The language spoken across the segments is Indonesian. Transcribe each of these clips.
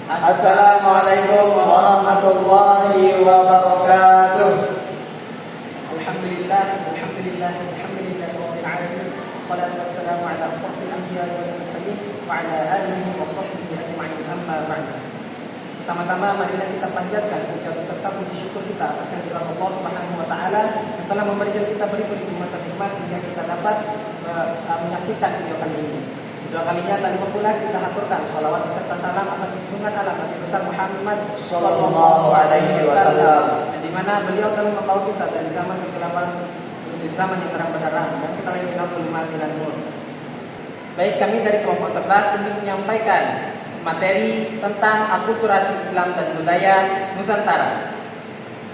Assalamualaikum warahmatullahi wabarakatuh. Alhamdulillah rabbil alamin. Wassalatu wassalamu ala asyrafil anbiya'i wal mursalin wa ala alihi wa sahbihi ajma'in. Amma ba'du. Pertama-tama marilah kita panjatkan puja beserta puji syukur kita atas kehadiran Allah Subhanahu wa taala yang telah memberikan kita beri-beri nikmat sehingga kita dapat menyaksikan video kali ini. Dua kalinya tadi pula kita aturkan salawat beserta salam atas junjungan Allah Nabi besar Muhammad sallallahu alaihi wasallam, di mana beliau telah membawa kita dari zaman kegelapan menuju zaman yang terang benderang dan kita lagi dalam mati dan nur. Baik, kami dari kelompok 11 ingin menyampaikan materi tentang akulturasi Islam dan budaya Nusantara.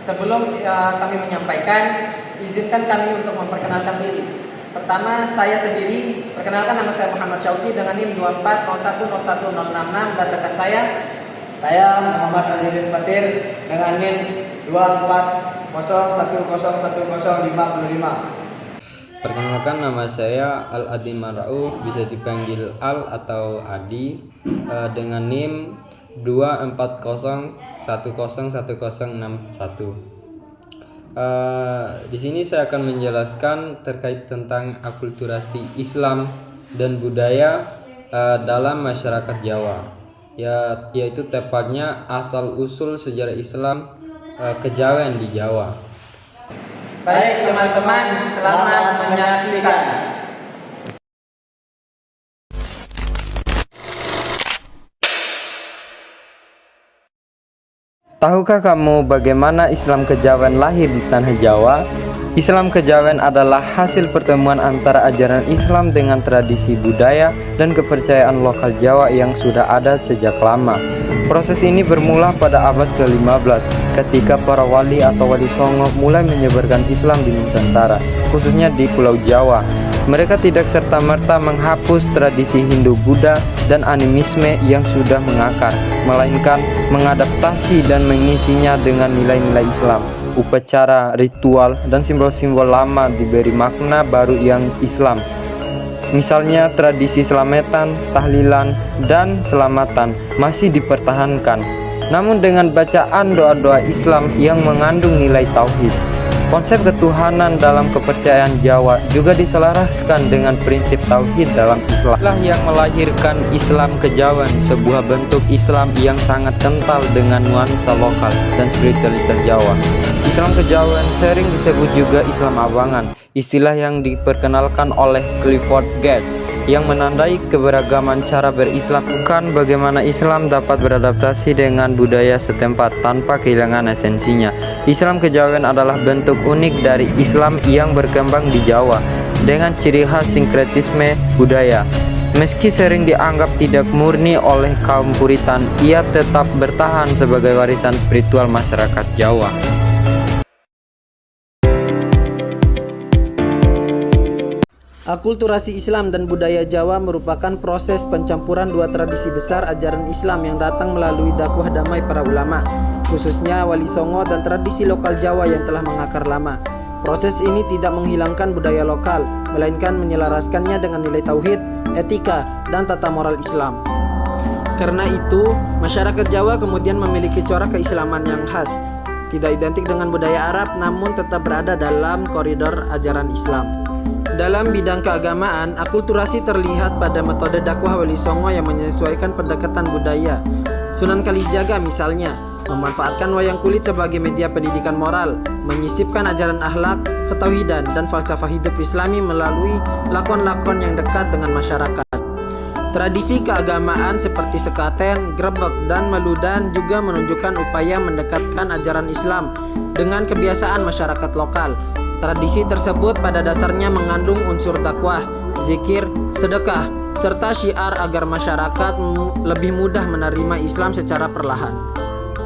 Sebelum kami menyampaikan, izinkan kami untuk memperkenalkan diri. Pertama, saya sendiri, perkenalkan nama saya Muhammad Syauqi dengan NIM 240101066 dan rekan saya Muhammad Alirin Fatir dengan NIM 240101055. Perkenalkan, nama saya Al-Adi Marauf, bisa dipanggil Al atau Adi, dengan NIM 240101061. Di sini saya akan menjelaskan terkait tentang akulturasi Islam dan budaya dalam masyarakat Jawa, yaitu tepatnya asal usul sejarah Islam kejawen di Jawa. Baik teman-teman, selamat menyaksikan. Tahukah kamu bagaimana Islam kejawen lahir di tanah Jawa? Islam kejawen adalah hasil pertemuan antara ajaran Islam dengan tradisi budaya dan kepercayaan lokal Jawa yang sudah ada sejak lama. Proses ini bermula pada abad ke-15 ketika para wali atau wali songo mulai menyebarkan Islam di Nusantara, khususnya di Pulau Jawa. Mereka tidak serta-merta menghapus tradisi Hindu-Buddha dan animisme yang sudah mengakar, melainkan mengadaptasi dan mengisinya dengan nilai-nilai Islam. Upacara, ritual, dan simbol-simbol lama diberi makna baru yang Islam. Misalnya tradisi selamatan, tahlilan, dan selamatan masih dipertahankan, namun dengan bacaan doa-doa Islam yang mengandung nilai tauhid. Konsep ketuhanan dalam kepercayaan Jawa juga diselaraskan dengan prinsip tauhid dalam Islam. Inilah yang melahirkan Islam kejawen, sebuah bentuk Islam yang sangat kental dengan nuansa lokal dan spiritualitas Jawa. Islam kejawen sering disebut juga Islam abangan, istilah yang diperkenalkan oleh Clifford Geertz yang menandai keberagaman cara berislam, bukan bagaimana Islam dapat beradaptasi dengan budaya setempat tanpa kehilangan esensinya. Islam kejawen adalah bentuk unik dari Islam yang berkembang di Jawa dengan ciri khas sinkretisme budaya. Meski sering dianggap tidak murni oleh kaum Puritan, ia tetap bertahan sebagai warisan spiritual masyarakat Jawa. Akulturasi Islam dan budaya Jawa merupakan proses pencampuran dua tradisi besar ajaran Islam yang datang melalui dakwah damai para ulama, khususnya Wali Songo dan tradisi lokal Jawa yang telah mengakar lama. Proses ini tidak menghilangkan budaya lokal, melainkan menyelaraskannya dengan nilai tauhid, etika, dan tata moral Islam. Karena itu, masyarakat Jawa kemudian memiliki corak keislaman yang khas, tidak identik dengan budaya Arab namun tetap berada dalam koridor ajaran Islam. Dalam bidang keagamaan, akulturasi terlihat pada metode dakwah Wali Songo yang menyesuaikan pendekatan budaya. Sunan Kalijaga misalnya, memanfaatkan wayang kulit sebagai media pendidikan moral, menyisipkan ajaran akhlak, ketauhidan, dan falsafah hidup Islami melalui lakon-lakon yang dekat dengan masyarakat. Tradisi keagamaan seperti sekaten, grebek, dan meludan juga menunjukkan upaya mendekatkan ajaran Islam dengan kebiasaan masyarakat lokal. Tradisi tersebut pada dasarnya mengandung unsur dakwah, zikir, sedekah, serta syiar agar masyarakat lebih mudah menerima Islam secara perlahan.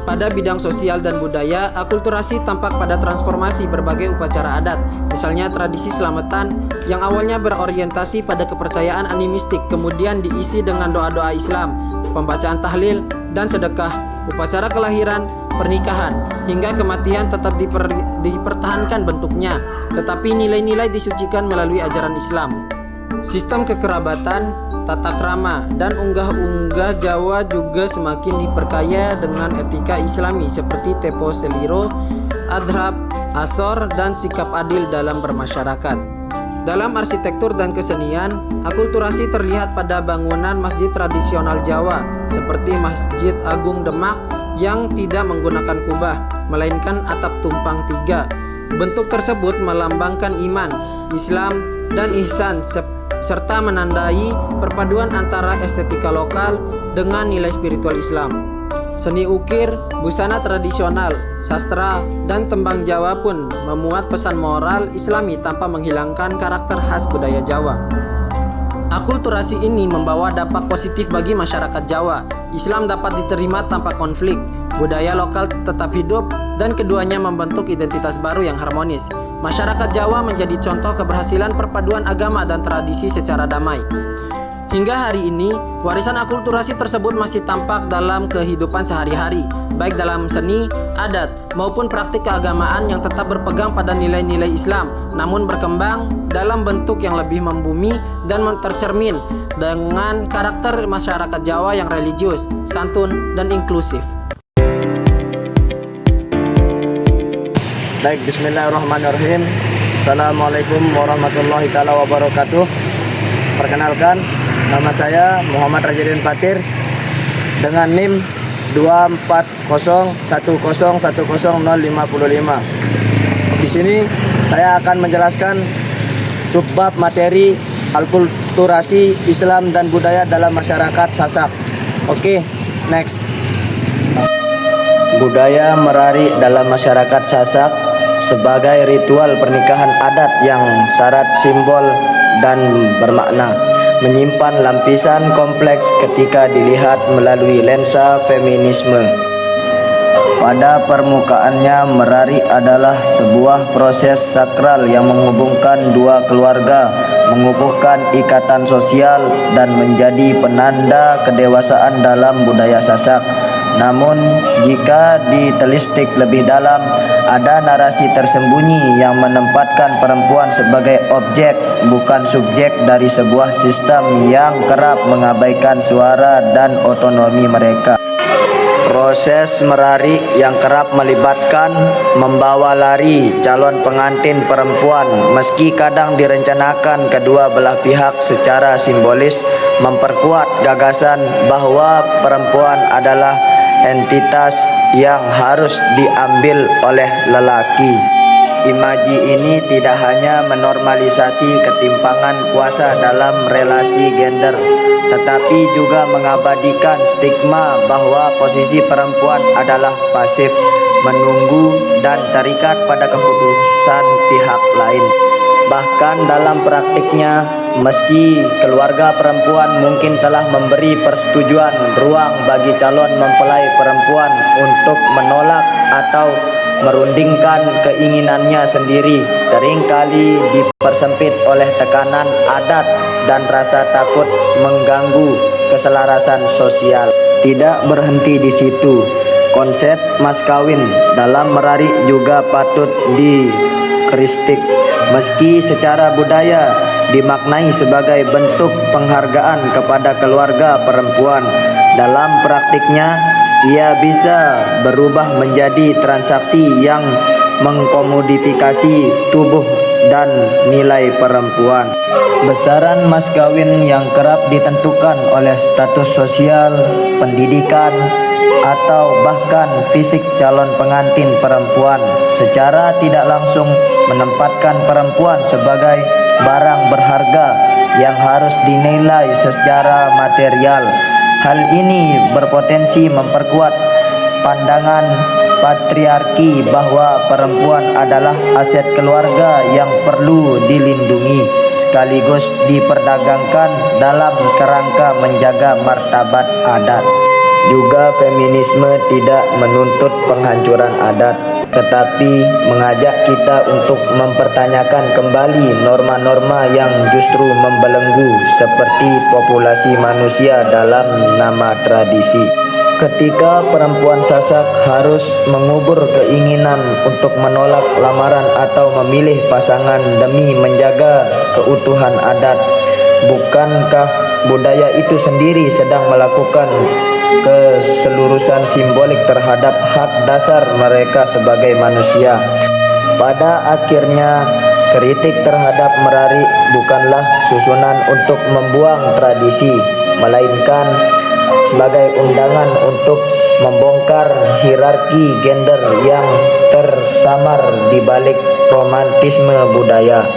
Pada bidang sosial dan budaya, akulturasi tampak pada transformasi berbagai upacara adat, misalnya tradisi selamatan yang awalnya berorientasi pada kepercayaan animistik, kemudian diisi dengan doa-doa Islam, pembacaan tahlil, dan sedekah, upacara kelahiran, pernikahan, hingga kematian tetap dipertahankan bentuknya, tetapi nilai-nilai disucikan melalui ajaran Islam. Sistem kekerabatan, tata krama, dan unggah-unggah Jawa juga semakin diperkaya dengan etika Islami seperti tempo seliro, adhab, asor, dan sikap adil dalam bermasyarakat. Dalam arsitektur dan kesenian, akulturasi terlihat pada bangunan masjid tradisional Jawa seperti Masjid Agung Demak yang tidak menggunakan kubah, melainkan atap tumpang tiga. Bentuk tersebut melambangkan iman, Islam, dan ihsan serta menandai perpaduan antara estetika lokal dengan nilai spiritual Islam. Seni ukir, busana tradisional, sastra, dan tembang Jawa pun memuat pesan moral Islami tanpa menghilangkan karakter khas budaya Jawa. Akulturasi ini membawa dampak positif bagi masyarakat Jawa. Islam dapat diterima tanpa konflik, budaya lokal tetap hidup, dan keduanya membentuk identitas baru yang harmonis. Masyarakat Jawa menjadi contoh keberhasilan perpaduan agama dan tradisi secara damai. Hingga hari ini, warisan akulturasi tersebut masih tampak dalam kehidupan sehari-hari, baik dalam seni, adat, maupun praktik keagamaan yang tetap berpegang pada nilai-nilai Islam, namun berkembang dalam bentuk yang lebih membumi dan tercermin dengan karakter masyarakat Jawa yang religius, santun, dan inklusif. Baik, bismillahirrahmanirrahim. Assalamualaikum warahmatullahi wabarakatuh. Perkenalkan, nama saya Muhammad Rajadin Fatir dengan NIM 24010100555. Di sini saya akan menjelaskan subbab materi akulturasi Islam dan budaya dalam masyarakat Sasak. Oke, next. Budaya merari dalam masyarakat Sasak sebagai ritual pernikahan adat yang syarat simbol dan bermakna, menyimpan lapisan kompleks ketika dilihat melalui lensa feminisme. Pada permukaannya, merari adalah sebuah proses sakral yang menghubungkan dua keluarga, mengukuhkan ikatan sosial, dan menjadi penanda kedewasaan dalam budaya Sasak. Namun, jika ditelisik lebih dalam, ada narasi tersembunyi yang menempatkan perempuan sebagai objek, bukan subjek dari sebuah sistem yang kerap mengabaikan suara dan otonomi mereka. Proses merari yang kerap melibatkan membawa lari calon pengantin perempuan, meski kadang direncanakan kedua belah pihak secara simbolis, memperkuat gagasan bahwa perempuan adalah entitas yang harus diambil oleh lelaki. Imaji ini tidak hanya menormalisasi ketimpangan kuasa dalam relasi gender, tetapi juga mengabadikan stigma bahwa posisi perempuan adalah pasif, menunggu, dan terikat pada keputusan pihak lain. Bahkan dalam praktiknya, meski keluarga perempuan mungkin telah memberi persetujuan ruang bagi calon mempelai perempuan untuk menolak atau merundingkan keinginannya sendiri, seringkali dipersempit oleh tekanan adat dan rasa takut mengganggu keselarasan sosial. Tidak berhenti di situ, konsep mas kawin dalam merari juga patut dikritik. Meski secara budaya dimaknai sebagai bentuk penghargaan kepada keluarga perempuan, dalam praktiknya ia bisa berubah menjadi transaksi yang mengkomodifikasi tubuh dan nilai perempuan. Besaran mas kawin yang kerap ditentukan oleh status sosial, pendidikan, atau bahkan fisik calon pengantin perempuan secara tidak langsung menempatkan perempuan sebagai barang berharga yang harus dinilai secara material. Hal ini berpotensi memperkuat pandangan patriarki bahwa perempuan adalah aset keluarga yang perlu dilindungi, sekaligus diperdagangkan dalam kerangka menjaga martabat adat. Juga feminisme tidak menuntut penghancuran adat, tetapi mengajak kita untuk mempertanyakan kembali norma-norma yang justru membelenggu, seperti populasi manusia dalam nama tradisi. Ketika perempuan Sasak harus mengubur keinginan untuk menolak lamaran atau memilih pasangan demi menjaga keutuhan adat, bukankah budaya itu sendiri sedang melakukan keseluruhan simbolik terhadap hak dasar mereka sebagai manusia. Pada akhirnya, kritik terhadap Merari bukanlah susunan untuk membuang tradisi, melainkan sebagai undangan untuk membongkar hierarki gender yang tersamar di balik romantisme budaya,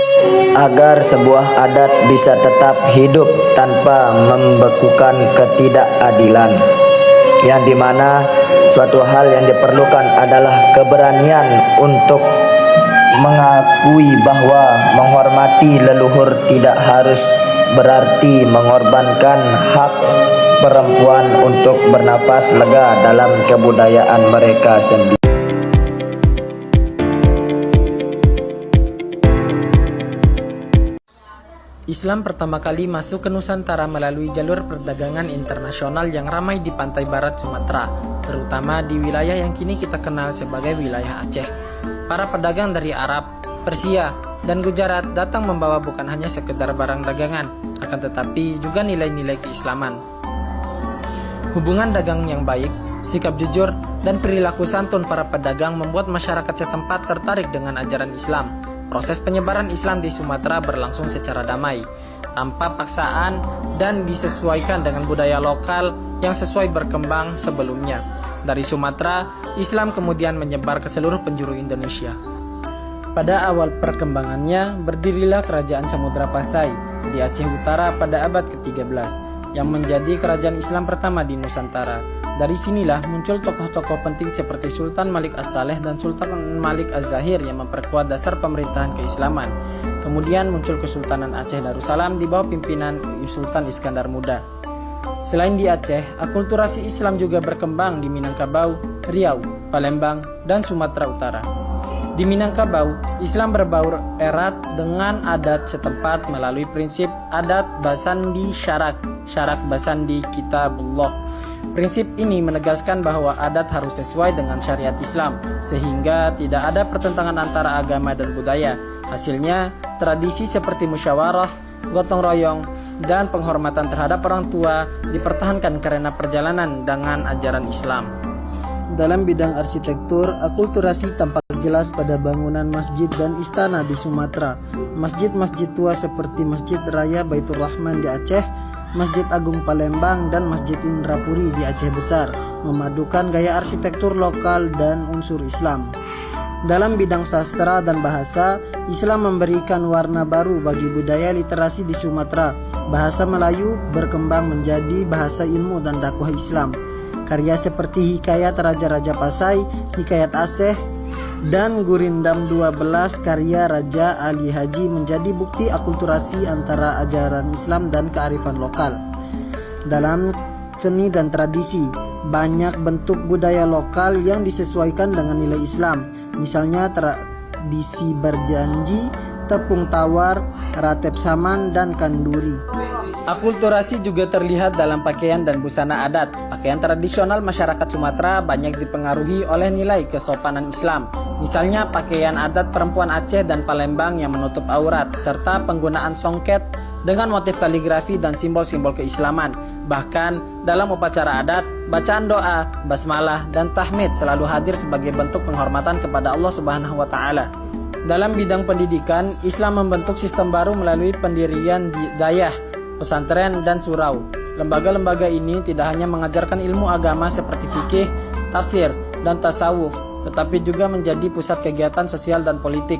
agar sebuah adat bisa tetap hidup tanpa membekukan ketidakadilan, yang dimana suatu hal yang diperlukan adalah keberanian untuk mengakui bahwa menghormati leluhur tidak harus berarti mengorbankan hak perempuan untuk bernafas lega dalam kebudayaan mereka sendiri. Islam pertama kali masuk ke Nusantara melalui jalur perdagangan internasional yang ramai di pantai barat Sumatera, terutama di wilayah yang kini kita kenal sebagai wilayah Aceh. Para pedagang dari Arab, Persia, dan Gujarat datang membawa bukan hanya sekedar barang dagangan, akan tetapi juga nilai-nilai keislaman. Hubungan dagang yang baik, sikap jujur, dan perilaku santun para pedagang membuat masyarakat setempat tertarik dengan ajaran Islam. Proses penyebaran Islam di Sumatera berlangsung secara damai, tanpa paksaan dan disesuaikan dengan budaya lokal yang sesuai berkembang sebelumnya. Dari Sumatera, Islam kemudian menyebar ke seluruh penjuru Indonesia. Pada awal perkembangannya, berdirilah Kerajaan Samudra Pasai di Aceh Utara pada abad ke-13, yang menjadi kerajaan Islam pertama di Nusantara. Dari sinilah muncul tokoh-tokoh penting seperti Sultan Malik As-Saleh dan Sultan Malik Az-Zahir yang memperkuat dasar pemerintahan keislaman. Kemudian muncul Kesultanan Aceh Darussalam di bawah pimpinan Sultan Iskandar Muda. Selain di Aceh, akulturasi Islam juga berkembang di Minangkabau, Riau, Palembang, dan Sumatera Utara. Di Minangkabau, Islam berbaur erat dengan adat setempat melalui prinsip adat Basandi Syarak, Syarak Basandi Kitabullah. Prinsip ini menegaskan bahwa adat harus sesuai dengan syariat Islam, sehingga tidak ada pertentangan antara agama dan budaya. Hasilnya, tradisi seperti musyawarah, gotong royong, dan penghormatan terhadap orang tua dipertahankan karena perjalanan dengan ajaran Islam. Dalam bidang arsitektur, akulturasi tampak jelas pada bangunan masjid dan istana di Sumatera. Masjid-masjid tua seperti Masjid Raya Baitur Rahman di Aceh, Masjid Agung Palembang, dan Masjid Indrapuri di Aceh Besar memadukan gaya arsitektur lokal dan unsur Islam. Dalam bidang sastra dan bahasa, Islam memberikan warna baru bagi budaya literasi di Sumatera. Bahasa Melayu berkembang menjadi bahasa ilmu dan dakwah Islam. Karya seperti Hikayat Raja-Raja Pasai, Hikayat Aceh, dan Gurindam 12 karya Raja Ali Haji menjadi bukti akulturasi antara ajaran Islam dan kearifan lokal. Dalam seni dan tradisi, banyak bentuk budaya lokal yang disesuaikan dengan nilai Islam. Misalnya tradisi berjanji, tepung tawar, ratep saman, dan kanduri. Akulturasi juga terlihat dalam pakaian dan busana adat. Pakaian tradisional masyarakat Sumatera banyak dipengaruhi oleh nilai kesopanan Islam. Misalnya pakaian adat perempuan Aceh dan Palembang yang menutup aurat, serta penggunaan songket dengan motif kaligrafi dan simbol-simbol keislaman. Bahkan dalam upacara adat, bacaan doa, basmalah, dan tahmid selalu hadir sebagai bentuk penghormatan kepada Allah Subhanahu wa Ta'ala. Dalam bidang pendidikan, Islam membentuk sistem baru melalui pendirian dayah, pesantren, dan surau. Lembaga-lembaga ini tidak hanya mengajarkan ilmu agama seperti fikih, tafsir, dan tasawuf, tetapi juga menjadi pusat kegiatan sosial dan politik.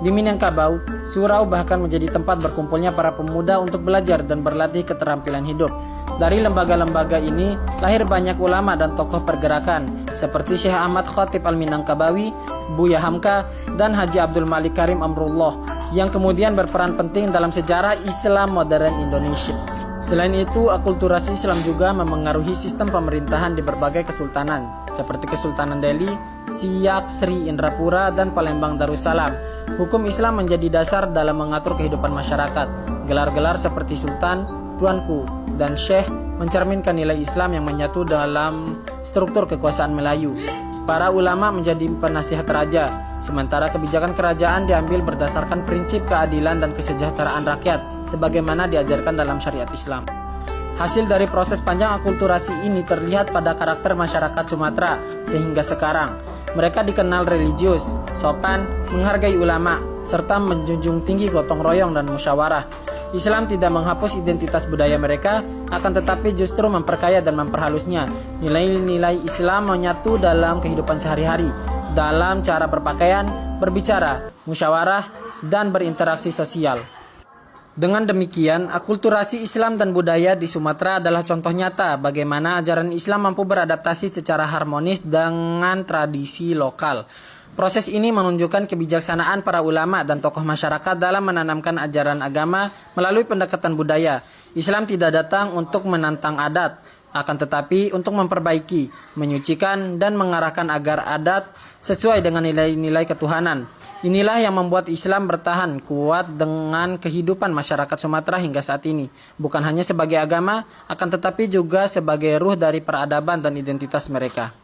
Di Minangkabau, surau bahkan menjadi tempat berkumpulnya para pemuda untuk belajar dan berlatih keterampilan hidup. Dari lembaga-lembaga ini lahir banyak ulama dan tokoh pergerakan seperti Syekh Ahmad Khatib Al-Minangkabawi, Buya Hamka, dan Haji Abdul Malik Karim Amrullah yang kemudian berperan penting dalam sejarah Islam modern Indonesia. Selain itu, akulturasi Islam juga memengaruhi sistem pemerintahan di berbagai kesultanan seperti Kesultanan Delhi, Siak, Sri Indrapura, dan Palembang Darussalam. Hukum Islam menjadi dasar dalam mengatur kehidupan masyarakat. Gelar-gelar seperti Sultan, Tuanku, dan Syekh mencerminkan nilai Islam yang menyatu dalam struktur kekuasaan Melayu. Para ulama menjadi penasihat raja, sementara kebijakan kerajaan diambil berdasarkan prinsip keadilan dan kesejahteraan rakyat, sebagaimana diajarkan dalam syariat Islam. Hasil dari proses panjang akulturasi ini terlihat pada karakter masyarakat Sumatera sehingga sekarang. Mereka dikenal religius, sopan, menghargai ulama, serta menjunjung tinggi gotong royong dan musyawarah. Islam tidak menghapus identitas budaya mereka, akan tetapi justru memperkaya dan memperhalusnya. Nilai-nilai Islam menyatu dalam kehidupan sehari-hari, dalam cara berpakaian, berbicara, musyawarah, dan berinteraksi sosial. Dengan demikian, akulturasi Islam dan budaya di Sumatera adalah contoh nyata bagaimana ajaran Islam mampu beradaptasi secara harmonis dengan tradisi lokal. Proses ini menunjukkan kebijaksanaan para ulama dan tokoh masyarakat dalam menanamkan ajaran agama melalui pendekatan budaya. Islam tidak datang untuk menantang adat, akan tetapi untuk memperbaiki, menyucikan, dan mengarahkan agar adat sesuai dengan nilai-nilai ketuhanan. Inilah yang membuat Islam bertahan kuat dengan kehidupan masyarakat Sumatera hingga saat ini. Bukan hanya sebagai agama, akan tetapi juga sebagai ruh dari peradaban dan identitas mereka.